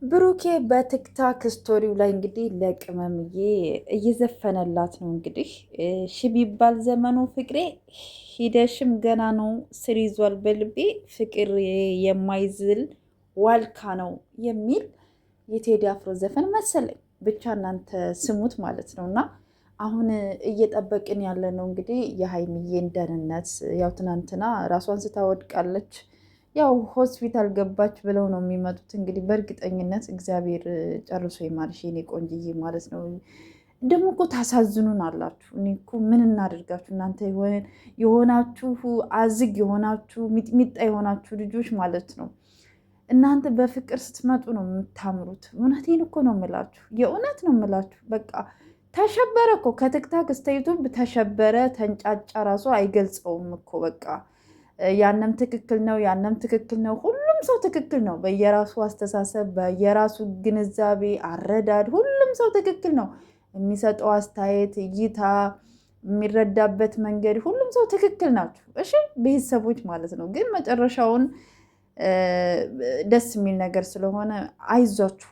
ብሩኬ በቲክታክ ስቶሪው ላይ እንግዲህ ለቅመምዬ እየዘፈነላት ነው። እንግዲህ ሺ ቢባል ዘመኑ ፍቅሬ ሂደሽም ገና ነው ስር ይዟል በልቤ ፍቅር የማይዝል ዋልካ ነው የሚል የቴዲ አፍሮ ዘፈን መሰለኝ። ብቻ እናንተ ስሙት ማለት ነው። እና አሁን እየጠበቅን ያለ ነው እንግዲህ የሀይሚዬን ደህንነት። ያው ትናንትና ራሷን ስታወድቃለች ያው ሆስፒታል ገባች ብለው ነው የሚመጡት። እንግዲህ በእርግጠኝነት እግዚአብሔር ጨርሶ ይማርሽ የኔ ቆንጅዬ ማለት ነው። ደግሞ እኮ ታሳዝኑን አላችሁ። እኔ እኮ ምን እናደርጋችሁ እናንተ የሆናችሁ አዝግ የሆናችሁ ሚጥሚጣ የሆናችሁ ልጆች ማለት ነው። እናንተ በፍቅር ስትመጡ ነው የምታምሩት። እውነቴን እኮ ነው የምላችሁ፣ የእውነት ነው የምላችሁ። በቃ ተሸበረ እኮ ከቲክታክ እስከ ዩቱብ ተሸበረ፣ ተንጫጫ፣ ራሱ አይገልጸውም እኮ በቃ ያንም ትክክል ነው፣ ያንም ትክክል ነው። ሁሉም ሰው ትክክል ነው በየራሱ አስተሳሰብ፣ በየራሱ ግንዛቤ አረዳድ። ሁሉም ሰው ትክክል ነው የሚሰጠው አስተያየት፣ እይታ፣ የሚረዳበት መንገድ፣ ሁሉም ሰው ትክክል ናቸው። እሺ ቤተሰቦች ማለት ነው። ግን መጨረሻውን ደስ የሚል ነገር ስለሆነ አይዟችሁ፣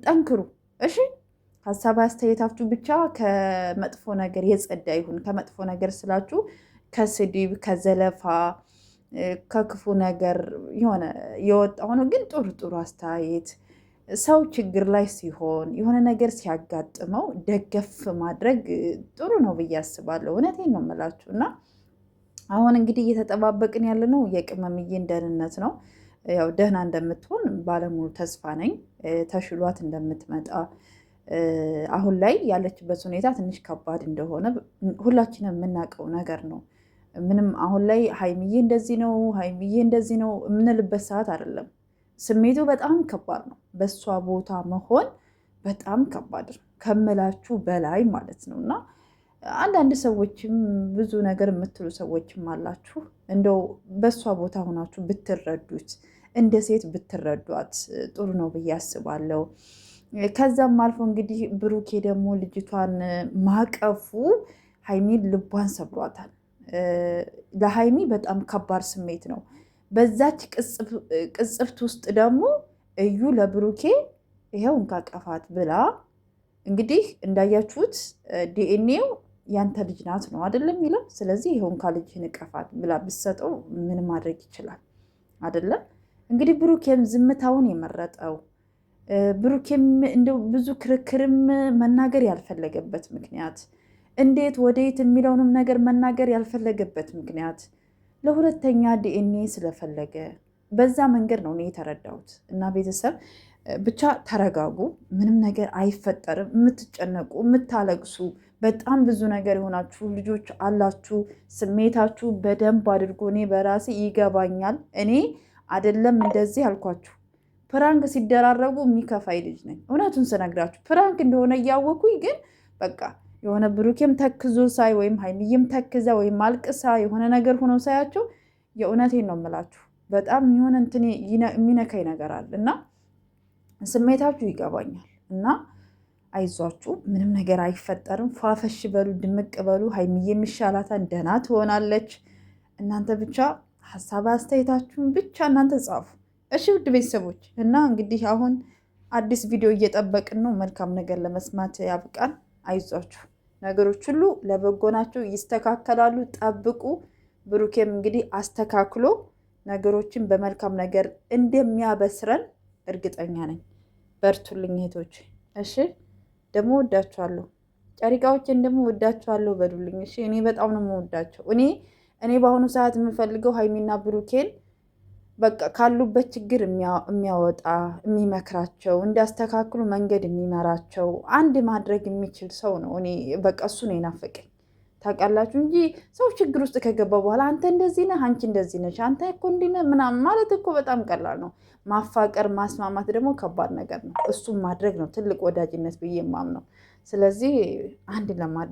ጠንክሩ። እሺ ሀሳብ አስተያየታችሁ ብቻ ከመጥፎ ነገር የጸዳ ይሁን። ከመጥፎ ነገር ስላችሁ ከስድብ ከዘለፋ ከክፉ ነገር የሆነ የወጣ ሆኖ ግን ጥሩ ጥሩ አስተያየት ሰው ችግር ላይ ሲሆን የሆነ ነገር ሲያጋጥመው ደገፍ ማድረግ ጥሩ ነው ብዬ አስባለሁ። እውነቴን ነው የምላችሁ። እና አሁን እንግዲህ እየተጠባበቅን ያለ ነው የቅመምዬን ደህንነት ነው። ያው ደህና እንደምትሆን ባለሙሉ ተስፋ ነኝ። ተሽሏት እንደምትመጣ አሁን ላይ ያለችበት ሁኔታ ትንሽ ከባድ እንደሆነ ሁላችንም የምናውቀው ነገር ነው። ምንም አሁን ላይ ሀይሚዬ እንደዚህ ነው፣ ሀይሚዬ እንደዚህ ነው የምንልበት ሰዓት አይደለም። ስሜቱ በጣም ከባድ ነው። በእሷ ቦታ መሆን በጣም ከባድ ነው ከምላችሁ በላይ ማለት ነው። እና አንዳንድ ሰዎችም ብዙ ነገር የምትሉ ሰዎችም አላችሁ። እንደው በእሷ ቦታ ሆናችሁ ብትረዱት፣ እንደ ሴት ብትረዷት ጥሩ ነው ብዬ አስባለሁ። ከዛም አልፎ እንግዲህ ብሩኬ ደግሞ ልጅቷን ማቀፉ ሀይሚን ልቧን ሰብሯታል። ለሀይሚ በጣም ከባድ ስሜት ነው። በዛች ቅጽፍት ውስጥ ደግሞ እዩ ለብሩኬ ይኸው እንካቀፋት ብላ እንግዲህ እንዳያችሁት ዲኤንኤው ያንተ ልጅ ናት ነው አይደለም የሚለው። ስለዚህ ይኸው እንካ ልጅህን እቀፋት ብላ ብትሰጠው ምን ማድረግ ይችላል አይደለም። እንግዲህ ብሩኬም ዝምታውን የመረጠው ብሩኬም እንደው ብዙ ክርክርም መናገር ያልፈለገበት ምክንያት እንዴት ወዴት የሚለውንም ነገር መናገር ያልፈለገበት ምክንያት ለሁለተኛ ዲኤንኤ ስለፈለገ በዛ መንገድ ነው እኔ የተረዳሁት። እና ቤተሰብ ብቻ ተረጋጉ፣ ምንም ነገር አይፈጠርም። የምትጨነቁ የምታለቅሱ በጣም ብዙ ነገር የሆናችሁ ልጆች አላችሁ። ስሜታችሁ በደንብ አድርጎ እኔ በራሴ ይገባኛል። እኔ አይደለም እንደዚህ አልኳችሁ። ፕራንክ ሲደራረጉ የሚከፋይ ልጅ ነኝ። እውነቱን ስነግራችሁ ፕራንክ እንደሆነ እያወኩኝ ግን በቃ የሆነ ብሩኬም ተክዞ ሳይ ወይም ሀይሚዬም ተክዛ ወይም አልቅሳ የሆነ ነገር ሆኖ ሳያቸው የእውነቴን ነው የምላችሁ በጣም የሆነ እንትን የሚነካኝ ነገር አለ እና ስሜታችሁ ይገባኛል። እና አይዟችሁ፣ ምንም ነገር አይፈጠርም። ፏፈሽ በሉ፣ ድምቅ በሉ። ሀይሚዬ የሚሻላታን ደህና ትሆናለች። እናንተ ብቻ ሀሳብ አስተያየታችሁን ብቻ እናንተ ጻፉ እሺ ውድ ቤተሰቦች። እና እንግዲህ አሁን አዲስ ቪዲዮ እየጠበቅን ነው። መልካም ነገር ለመስማት ያብቃን። አይዟችሁ፣ ነገሮች ሁሉ ለበጎ ናቸው፣ ይስተካከላሉ። ጠብቁ። ብሩኬም እንግዲህ አስተካክሎ ነገሮችን በመልካም ነገር እንደሚያበስረን እርግጠኛ ነኝ። በርቱልኝ እህቶች። እሺ ደግሞ ወዳችኋለሁ። ጨሪቃዎችን ደግሞ ወዳችኋለሁ በሉልኝ። እሺ እኔ በጣም ነው የምወዳቸው። እኔ በአሁኑ ሰዓት የምፈልገው ሀይሚና ብሩኬን በቃ ካሉበት ችግር የሚያወጣ የሚመክራቸው፣ እንዲያስተካክሉ መንገድ የሚመራቸው አንድ ማድረግ የሚችል ሰው ነው። እኔ በቃ እሱ ነው የናፈቀኝ ታውቃላችሁ። እንጂ ሰው ችግር ውስጥ ከገባ በኋላ አንተ እንደዚህ ነህ፣ አንቺ እንደዚህ ነሽ፣ አንተ እኮ እንዲህ ነህ ምናምን ማለት እኮ በጣም ቀላል ነው። ማፋቀር ማስማማት ደግሞ ከባድ ነገር ነው። እሱም ማድረግ ነው ትልቅ ወዳጅነት ብዬ የማምነው። ስለዚህ አንድ ለማድረግ